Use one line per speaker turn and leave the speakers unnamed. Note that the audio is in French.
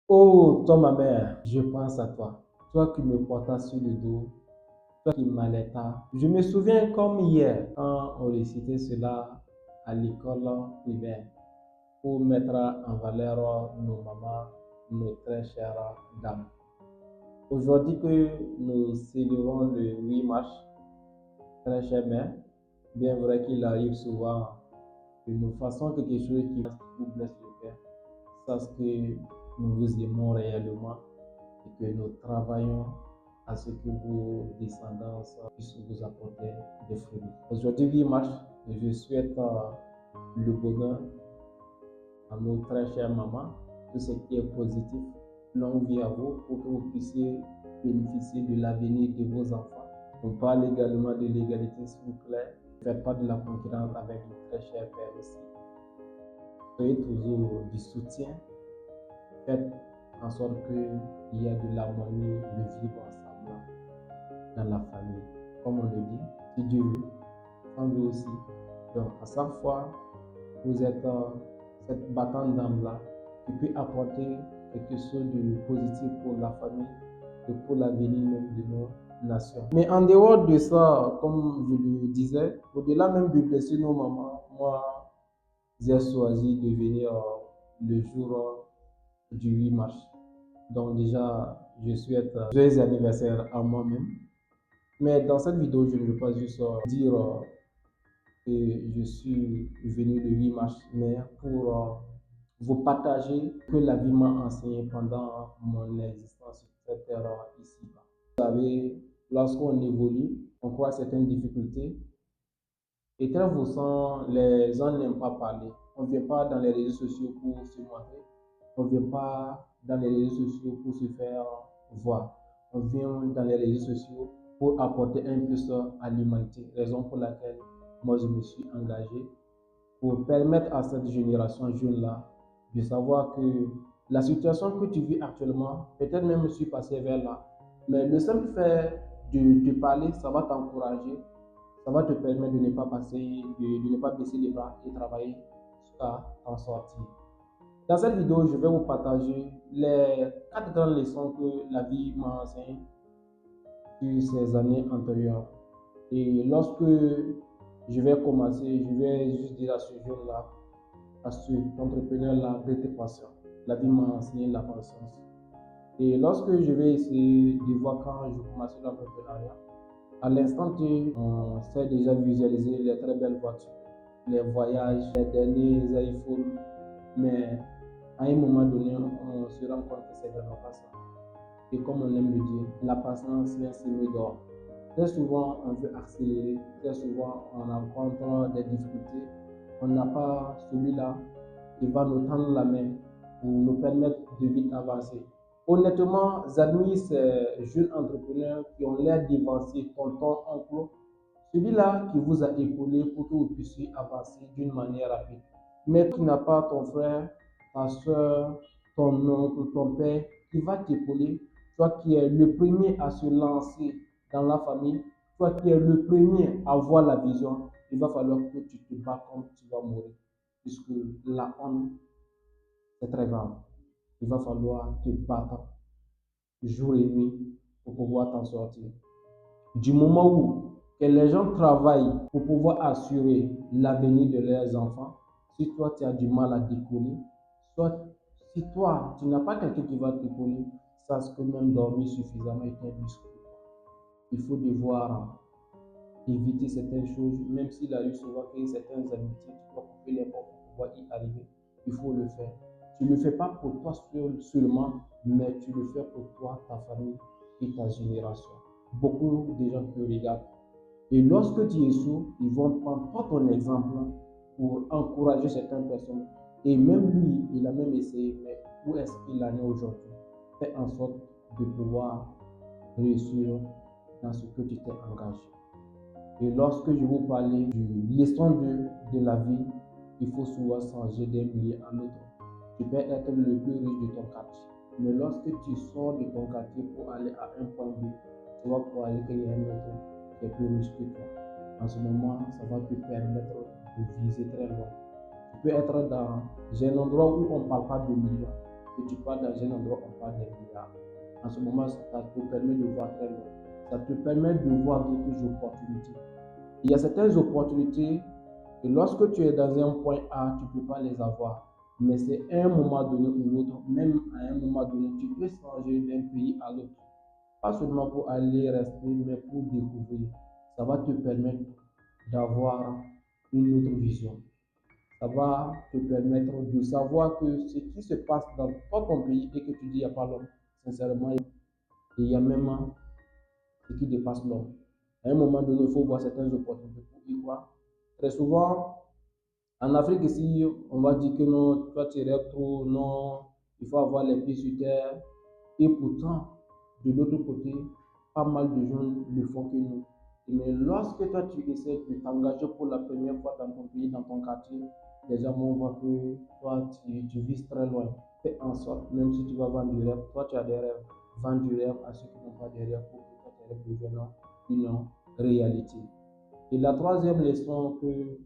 Oh, toi, ma mère, je pense à toi. Toi qui me portas sur le dos, toi qui m'allaitas. Je me souviens comme hier, quand on récitait cela à l'école primaire, pour mettre en valeur nos mamans, nos très chères dames. Aujourd'hui que nous célébrons le 8 mars, très chère mère, bien vrai qu'il arrive souvent que nous fassons quelque chose qui vous blesse le cœur. Sache que nous vous aimons réellement et que nous travaillons à ce que vos descendants puissent vous apporter des fruits. Aujourd'hui, 8 mars, je souhaite le bonheur à nos très chères mamans, tout ce qui est positif, longue vie à vous pour que vous puissiez bénéficier de l'avenir de vos enfants. On parle également de l'égalité, s'il vous plaît. Ne faites pas de la concurrence avec le très cher père aussi. Soyez toujours du soutien. Faites en sorte qu'il y ait de l'harmonie, le vivre ensemble dans la famille. Comme on le dit, si Dieu veut, on veut aussi. Donc, à chaque fois, vous êtes cette battante d'âme-là qui peut apporter quelque chose de positif pour la famille et pour l'avenir même de nos nations. Mais en dehors de ça, comme je le disais, au-delà même de blesser nos mamans, moi, j'ai choisi de venir le jour du 8 mars. Donc déjà, je souhaite joyeux anniversaire à moi-même. Mais dans cette vidéo, je ne veux pas juste dire que je suis venu le 8 mars, mais pour vous partager que la vie m'a enseigné pendant mon existence sur cette terre ici-bas. Vous savez, lorsqu'on évolue, on croit certaines difficultés. Et très souvent, les gens n'aiment pas parler. On ne vient pas dans les réseaux sociaux pour se montrer. On ne vient pas dans les réseaux sociaux pour se faire voir. On vient dans les réseaux sociaux pour apporter un plus à l'humanité. Raison pour laquelle moi je me suis engagé pour permettre à cette génération jeune-là de savoir que la situation que tu vis actuellement, peut-être même je suis passé vers là, mais le simple fait de parler, ça va t'encourager, ça va te permettre de ne pas de ne pas baisser les bras et travailler jusqu'à t'en sortir. Dans cette vidéo, je vais vous partager les 4 grandes leçons que la vie m'a enseignées sur ces années antérieures. Et lorsque je vais commencer, je vais juste dire à ce jeune-là, à cet entrepreneur-là, d'être patient. La vie m'a enseigné la patience. Et lorsque je vais essayer de voir quand je commence l'entrepreneuriat, à l'instant T, on sait déjà visualiser les très belles voitures, les voyages, les derniers iPhones, mais à un moment donné, on se rend compte que c'est vraiment pas ça. Et comme on aime le dire, la patience vient s'aimer d'or. Très souvent, on veut accélérer, très souvent, on rencontre des difficultés. On n'a pas celui-là qui va nous tendre la main pour nous permettre de vite avancer. Honnêtement, j'admire ces jeunes entrepreneurs qui ont l'air d'avancer tonton, oncle, celui-là qui vous a épaulé pour que vous puissiez avancer d'une manière rapide. Mais tu n'as pas ton frère, ta soeur, ton oncle, ton père qui va t'épauler, toi qui es le premier à se lancer dans la famille, toi qui es le premier à voir la vision, il va falloir que tu te bats comme tu vas mourir. Puisque la honte, c'est très grave. Il va falloir te battre jour et nuit pour pouvoir t'en sortir. Du moment où que les gens travaillent pour pouvoir assurer l'avenir de leurs enfants, si toi tu as du mal à décoller, soit si toi tu n'as pas quelqu'un qui va t'épauler, sache que même dormir suffisamment est un risque. Il faut devoir éviter certaines choses, même s'il arrive souvent que certaines amitiés, tu dois couper les portes pour pouvoir y arriver. Il faut le faire. Tu ne le fais pas pour toi seulement, mais tu le fais pour toi, ta famille et ta génération. Beaucoup de gens te regardent. Et lorsque tu es sourd, ils vont prendre toi ton exemple pour encourager certaines personnes. Et même lui, il a même essayé, mais où est-ce qu'il en est aujourd'hui? Fais en sorte de pouvoir réussir dans ce que tu t'es engagé. Et lorsque je vous parlais du leçon de la vie, il faut souvent changer d'un milieu à l'autre. Tu peux être le plus riche de ton quartier, mais lorsque tu sors de ton quartier pour aller à un point B, tu vas croire qu'il y a un autre qui est plus riche que toi. En ce moment, ça va te permettre de viser très loin. Tu peux être dans un endroit où on ne parle pas de millions, que tu pars dans un endroit où on parle des milliards. En ce moment, ça te permet de voir très loin. Ça te permet de voir d'autres opportunités. Il y a certaines opportunités que lorsque tu es dans un point A, tu ne peux pas les avoir. Mais c'est à un moment donné ou l'autre, même à un moment donné, tu peux changer d'un pays à l'autre. Pas seulement pour aller rester, mais pour découvrir. Ça va te permettre d'avoir une autre vision. Ça va te permettre de savoir que ce qui se passe dans ton pays et que tu dis il n'y a pas l'homme, sincèrement, il y a même ce qui dépasse l'homme. À un moment donné, il faut voir certaines opportunités pour y croire. Très souvent, en Afrique ici, on va dire que non, toi tu rêves trop, non, il faut avoir les pieds sur terre. Et pourtant, de l'autre côté, pas mal de gens le font que nous. Mais lorsque toi tu essaies de t'engager pour la première fois dans ton pays, dans ton quartier, les gens vont voir que toi tu vises très loin. Fais en sorte, même si tu vas vendre du rêve, toi tu as des rêves, vends du rêve à ceux qui n'ont pas de rêve pour que toi tes rêves deviennent une réalité. Et la troisième leçon que